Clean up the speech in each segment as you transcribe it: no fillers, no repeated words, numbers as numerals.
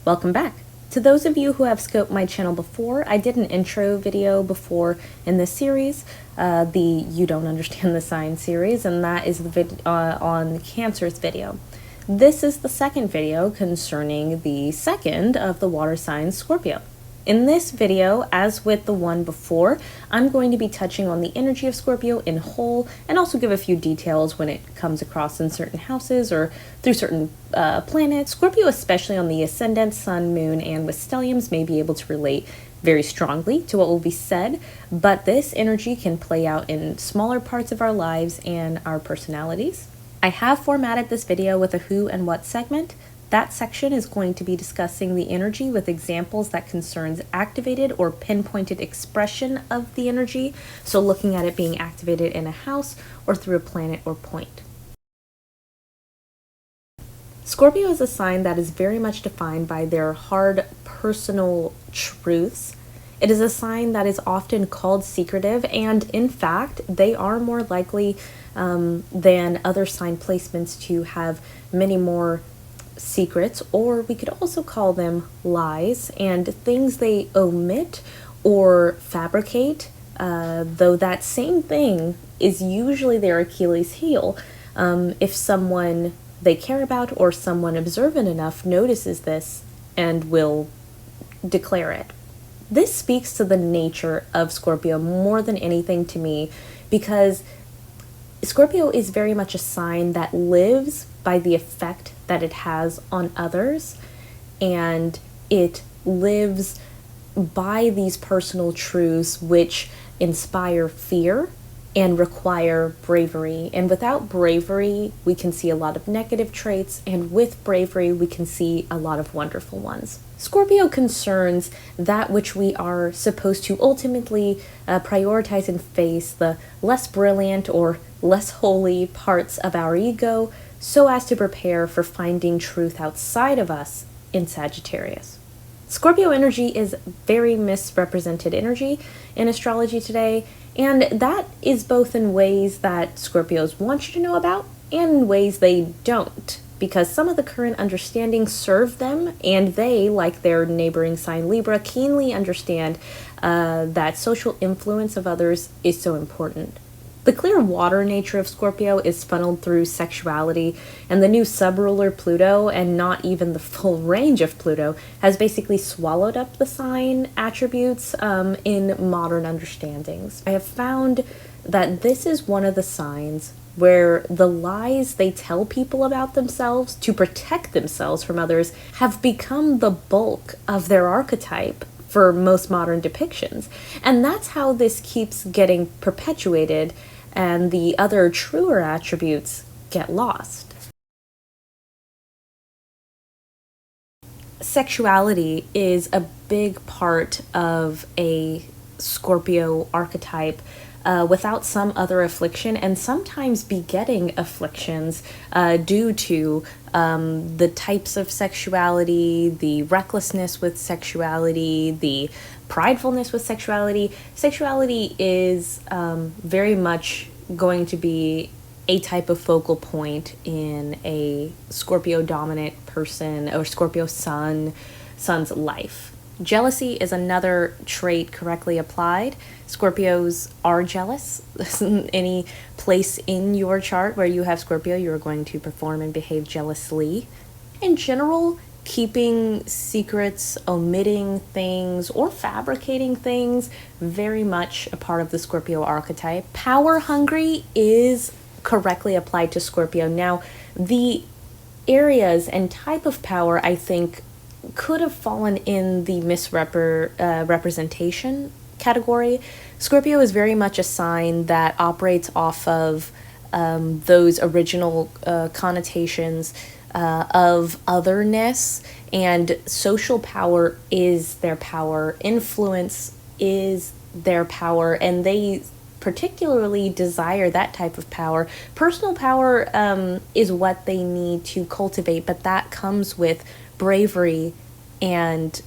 Welcome back. To those of you who have scoped my channel before, I did an intro video before in this series, the You Don't Understand the Sign series, and that is the on Cancer's video. This is the second video concerning the second of the water signs, Scorpio. In this video, as with the one before, I'm going to be touching on the energy of Scorpio in whole and also give a few details when it comes across in certain houses or through certain planets. Scorpio, especially on the ascendant, sun, moon, and with stelliums, may be able to relate very strongly to what will be said, but this energy can play out in smaller parts of our lives and our personalities. I have formatted this video with a who and what segment. That section is going to be discussing the energy with examples that concerns activated or pinpointed expression of the energy, so looking at it being activated in a house or through a planet or point. Scorpio is a sign that is very much defined by their hard personal truths. It is a sign that is often called secretive, and in fact, they are more likely than other sign placements to have many more secrets, or we could also call them lies and things they omit or fabricate, though that same thing is usually their Achilles heel. If someone they care about or someone observant enough notices this and will declare it. This speaks to the nature of Scorpio more than anything to me, because Scorpio is very much a sign that lives by the effect that it has on others, and it lives by these personal truths which inspire fear and require bravery. And without bravery, we can see a lot of negative traits, and with bravery, we can see a lot of wonderful ones. Scorpio concerns that which we are supposed to ultimately prioritize and face, the less brilliant or less holy parts of our ego, so as to prepare for finding truth outside of us in Sagittarius. Scorpio energy is very misrepresented energy in astrology today, and that is both in ways that Scorpios want you to know about and in ways they don't, because some of the current understandings serve them, and they, like their neighboring sign Libra, keenly understand that social influence of others is so important. The clear water nature of Scorpio is funneled through sexuality, and the new subruler Pluto, and not even the full range of Pluto, has basically swallowed up the sign attributes in modern understandings. I have found that this is one of the signs where the lies they tell people about themselves to protect themselves from others have become the bulk of their archetype for most modern depictions. And that's how this keeps getting perpetuated, and the other truer attributes get lost. Sexuality is a big part of a Scorpio archetype, without some other affliction, and sometimes begetting afflictions due to the types of sexuality, the recklessness with sexuality, the pridefulness with sexuality. Sexuality is very much going to be a type of focal point in a Scorpio dominant person or Scorpio son's life. Jealousy is another trait correctly applied. Scorpios are jealous. Any place in your chart where you have Scorpio, you're going to perform and behave jealously. In general, keeping secrets, omitting things, or fabricating things, very much a part of the Scorpio archetype. Power hungry is correctly applied to Scorpio. Now, the areas and type of power, I think, could have fallen in the misrepresentation category. Scorpio is very much a sign that operates off of those original connotations of otherness, and social power is their power, influence is their power, and they particularly desire that type of power. Personal power is what they need to cultivate, but that comes with bravery and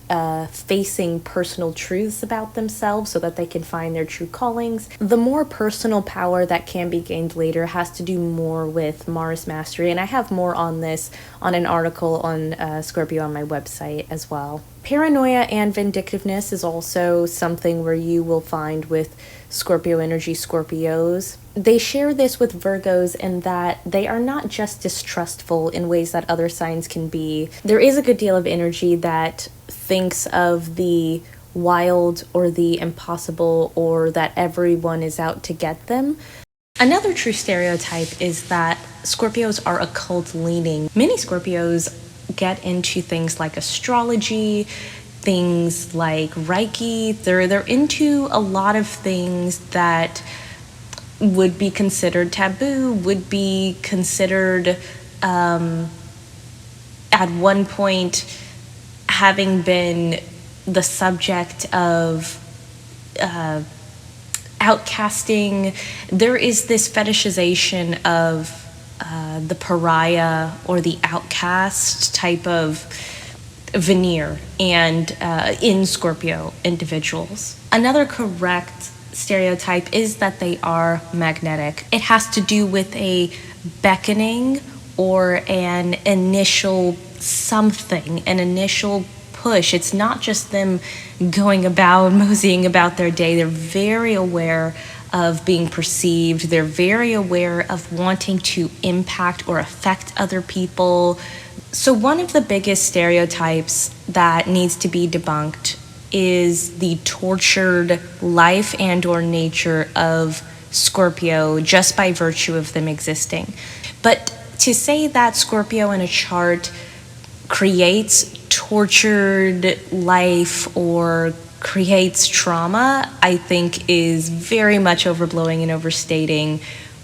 facing personal truths about themselves so that they can find their true callings. The more personal power that can be gained later has to do more with Mars mastery, and I have more on this on an article on Scorpio on my website as well. Paranoia and vindictiveness is also something where you will find with Scorpio energy Scorpios. They share this with Virgos in that they are not just distrustful in ways that other signs can be. There is a good deal of energy that thinks of the wild or the impossible, or that everyone is out to get them. Another true stereotype is that Scorpios are occult leaning. Many Scorpios get into things like astrology, things like Reiki. They're into a lot of things that would be considered taboo, would be considered at one point having been the subject of outcasting. There is this fetishization of the pariah or the outcast type of veneer and in Scorpio individuals. Another correct stereotype is that they are magnetic. It has to do with a beckoning or an initial something, an initial push. It's not just them going about, moseying about their day. They're very aware of being perceived. They're very aware of wanting to impact or affect other people. So one of the biggest stereotypes that needs to be debunked is the tortured life and or nature of Scorpio just by virtue of them existing. But to say that Scorpio in a chart creates tortured life or creates trauma, I think is very much overblowing and overstating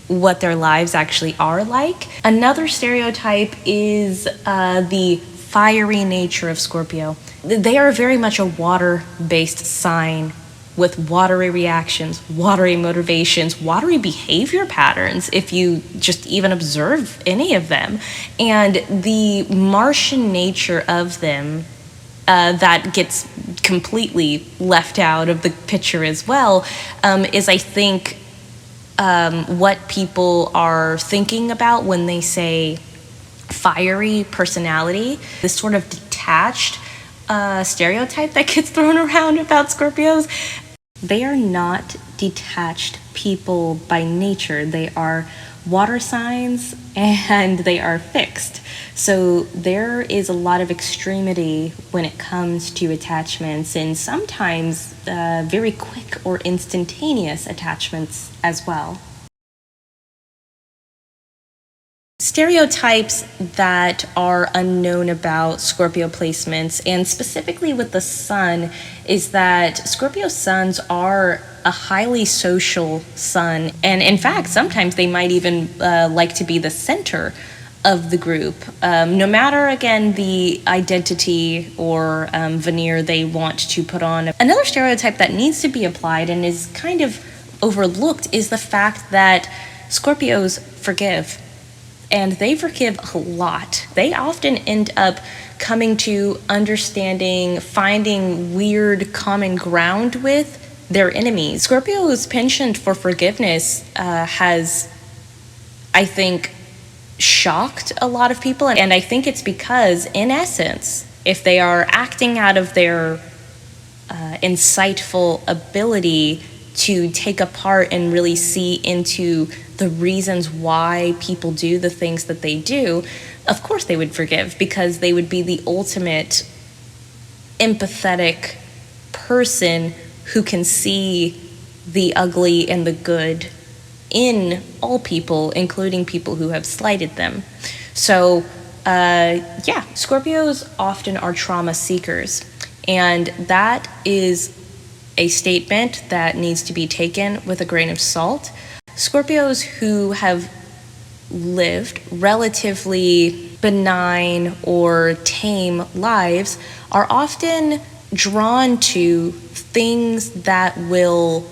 what their lives actually are like. Another stereotype is the fiery nature of Scorpio. They are very much a water-based sign with watery reactions, watery motivations, watery behavior patterns, if you just even observe any of them. And the Martian nature of them that gets completely left out of the picture as well is, I think, what people are thinking about when they say fiery personality, this sort of detached stereotype that gets thrown around about Scorpios. They are not detached people by nature. They are water signs and they are fixed. So there is a lot of extremity when it comes to attachments, and sometimes very quick or instantaneous attachments as well. Stereotypes that are unknown about Scorpio placements, and specifically with the sun, is that Scorpio suns are a highly social sun, and in fact sometimes they might even like to be the center of the group, no matter again the identity or veneer they want to put on. Another stereotype that needs to be applied and is kind of overlooked is the fact that Scorpios forgive. And they forgive a lot. They often end up coming to understanding, finding weird common ground with their enemies. Scorpio's penchant for forgiveness has, I think, shocked a lot of people. And I think it's because, in essence, if they are acting out of their insightful ability to take apart and really see into the reasons why people do the things that they do, of course they would forgive, because they would be the ultimate empathetic person who can see the ugly and the good in all people, including people who have slighted them. So, Scorpios often are trauma seekers, and that is a statement that needs to be taken with a grain of salt. Scorpios who have lived relatively benign or tame lives are often drawn to things that will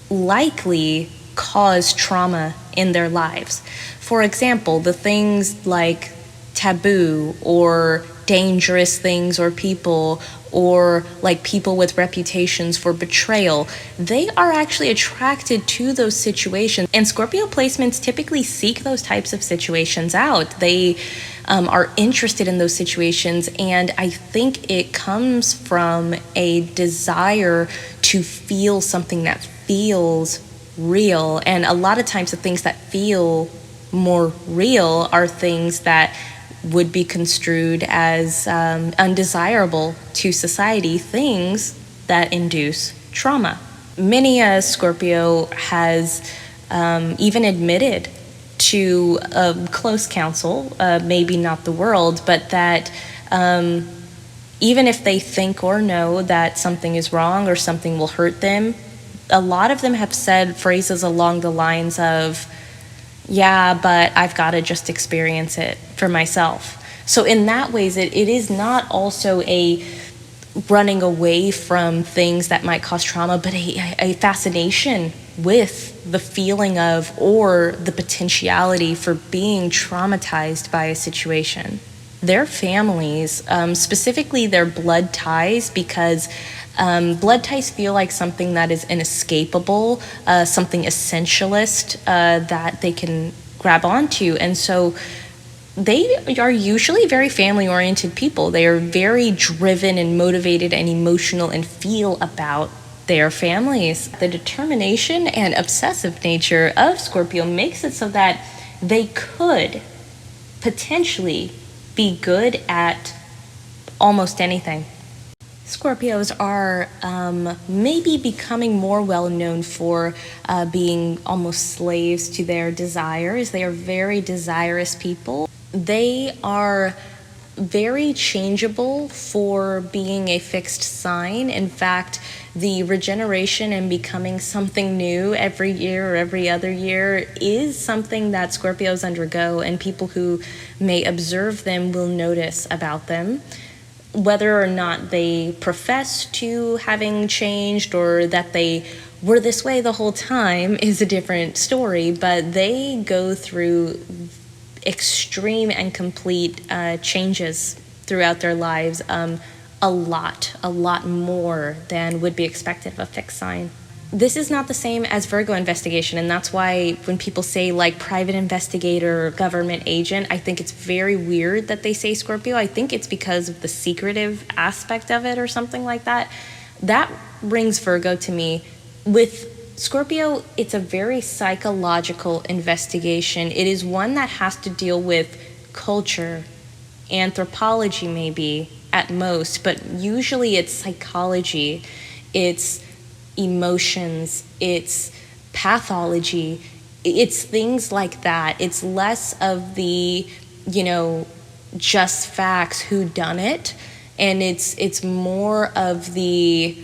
likely cause trauma in their lives. For example, the things like taboo or dangerous things or people, or like people with reputations for betrayal, they are actually attracted to those situations. And Scorpio placements typically seek those types of situations out. They are interested in those situations, and I think it comes from a desire to feel something that feels real. And a lot of times the things that feel more real are things that would be construed as undesirable to society, things that induce trauma. Many a Scorpio has even admitted to close counsel, maybe not the world, but that even if they think or know that something is wrong or something will hurt them, a lot of them have said phrases along the lines of, yeah, but I've got to just experience it for myself. So in that ways, it is not also a running away from things that might cause trauma, but a fascination with the feeling of, or the potentiality for being traumatized by a situation. Their families, specifically their blood ties, because blood ties feel like something that is inescapable, something essentialist that they can grab onto. And so they are usually very family-oriented people. They are very driven and motivated and emotional and feel about their families. The determination and obsessive nature of Scorpio makes it so that they could potentially be good at almost anything. Scorpios are maybe becoming more well known for being almost slaves to their desires. They are very desirous people. They are very changeable for being a fixed sign. In fact, the regeneration and becoming something new every year or every other year is something that Scorpios undergo, and people who may observe them will notice about them. Whether or not they profess to having changed or that they were this way the whole time is a different story, but they go through extreme and complete changes throughout their lives, a lot more than would be expected of a fixed sign. This is not the same as Virgo investigation, and that's why when people say like private investigator or government agent, I think it's very weird that they say Scorpio. I think it's because of the secretive aspect of it or something like that. That rings Virgo to me. With Scorpio, it's a very psychological investigation. It is one that has to deal with culture, anthropology maybe at most, but usually it's psychology, it's emotions, it's pathology, it's things like that. It's less of the, just facts, who done it, and it's more of the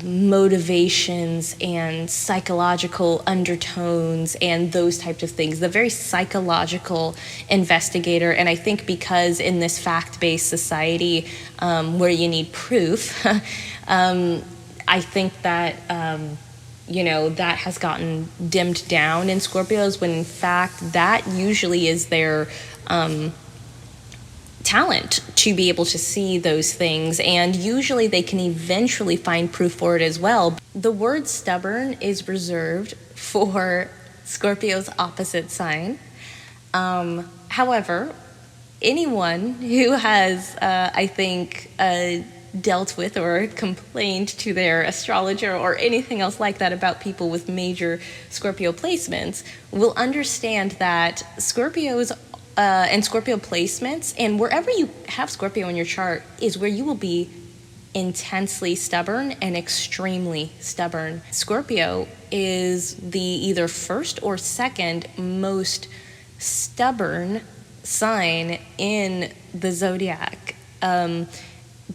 motivations and psychological undertones and those types of things. The very psychological investigator. And I think because in this fact-based society where you need proof, I think that that has gotten dimmed down in Scorpios, when in fact that usually is their talent to be able to see those things, and usually they can eventually find proof for it as well. The word stubborn is reserved for Scorpio's opposite sign. However, anyone who has, dealt with or complained to their astrologer or anything else like that about people with major Scorpio placements will understand that Scorpios and Scorpio placements, and wherever you have Scorpio in your chart, is where you will be intensely stubborn and extremely stubborn. Scorpio is the either first or second most stubborn sign in the zodiac,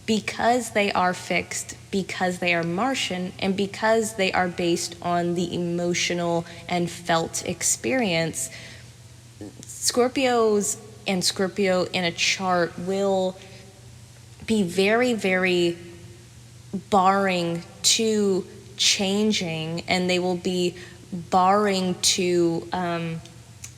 because they are fixed, because they are Martian, and because they are based on the emotional and felt experience. Scorpios and Scorpio in a chart will be very, very barring to changing, and they will be barring to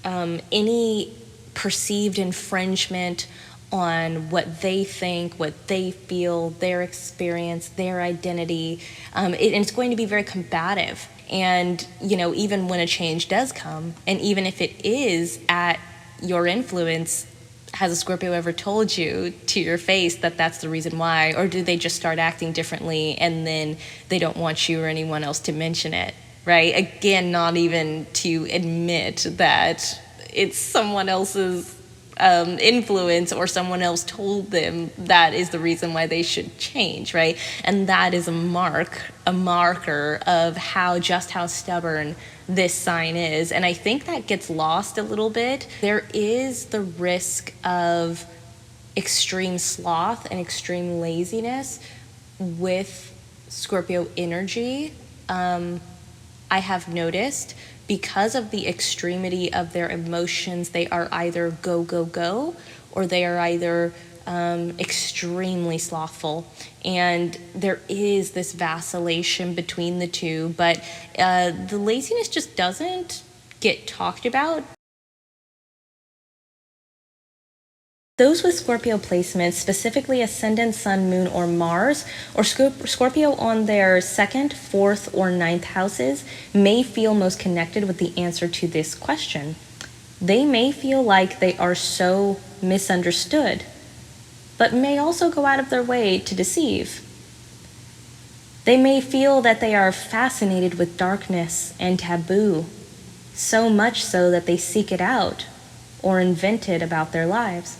any perceived infringement on what they think, what they feel, their experience, their identity. And it's going to be very combative. And, even when a change does come, and even if it is at your influence, has a Scorpio ever told you to your face that that's the reason why? Or do they just start acting differently and then they don't want you or anyone else to mention it, right? Again, not even to admit that it's someone else's influence or someone else told them that is the reason why they should change, right? And that is a marker of how stubborn this sign is. And I think that gets lost a little bit. There is the risk of extreme sloth and extreme laziness with Scorpio energy. I have noticed, because of the extremity of their emotions, they are either go, go, go, or they are either extremely slothful. And there is this vacillation between the two, but the laziness just doesn't get talked about. Those with Scorpio placements, specifically Ascendant, Sun, Moon, or Mars, or Scorpio on their 2nd, 4th, or 9th houses, may feel most connected with the answer to this question. They may feel like they are so misunderstood, but may also go out of their way to deceive. They may feel that they are fascinated with darkness and taboo, so much so that they seek it out or invent it about their lives.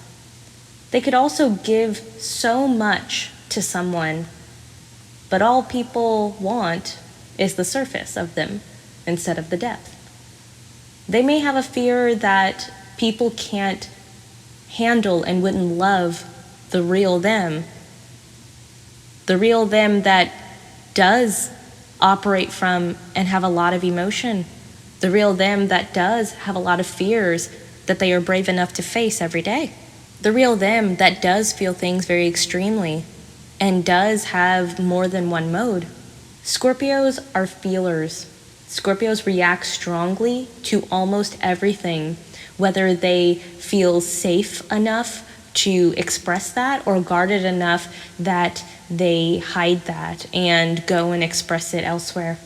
They could also give so much to someone, but all people want is the surface of them instead of the depth. They may have a fear that people can't handle and wouldn't love the real them that does operate from and have a lot of emotion, the real them that does have a lot of fears that they are brave enough to face every day. The real them that does feel things very extremely and does have more than one mode. Scorpios are feelers. Scorpios react strongly to almost everything, whether they feel safe enough to express that or guarded enough that they hide that and go and express it elsewhere.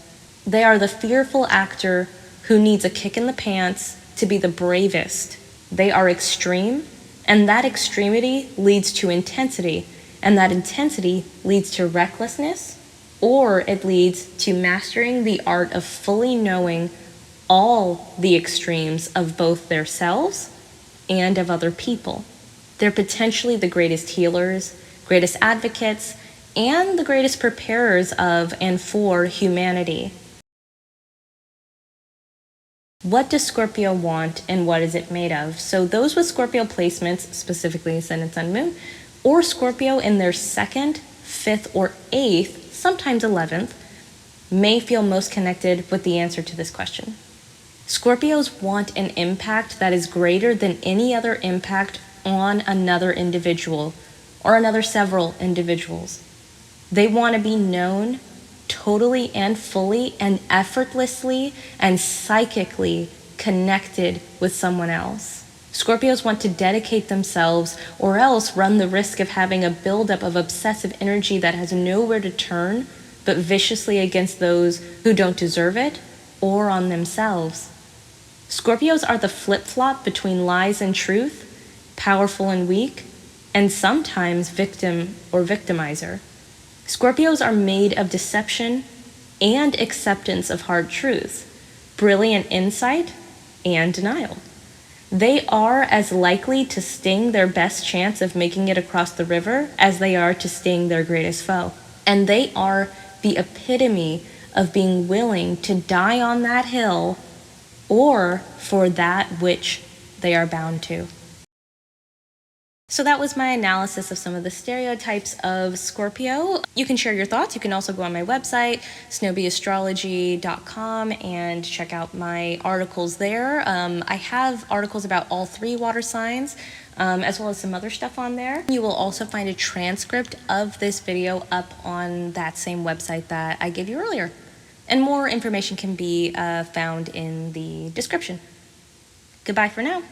They are the fearful actor who needs a kick in the pants to be the bravest. They are extreme, and that extremity leads to intensity, and that intensity leads to recklessness, or it leads to mastering the art of fully knowing all the extremes of both their selves and of other people. They're potentially the greatest healers, greatest advocates, and the greatest preparers of and for humanity. What does Scorpio want and what is it made of? So those with Scorpio placements, specifically Ascendant, Sun, Moon, or Scorpio in their 2nd, 5th, or 8th, sometimes 11th, may feel most connected with the answer to this question. Scorpios want an impact that is greater than any other impact on another individual or another several individuals. They want to be known totally and fully and effortlessly and psychically connected with someone else. Scorpios want to dedicate themselves or else run the risk of having a buildup of obsessive energy that has nowhere to turn but viciously against those who don't deserve it or on themselves. Scorpios are the flip-flop between lies and truth, powerful and weak, and sometimes victim or victimizer. Scorpios are made of deception and acceptance of hard truths, brilliant insight and denial. They are as likely to sting their best chance of making it across the river as they are to sting their greatest foe. And they are the epitome of being willing to die on that hill or for that which they are bound to. So that was my analysis of some of the stereotypes of Scorpio. You can share your thoughts. You can also go on my website, snowbyastrology.com, and check out my articles there. I have articles about all 3 water signs, as well as some other stuff on there. You will also find a transcript of this video up on that same website that I gave you earlier. And more information can be found in the description. Goodbye for now.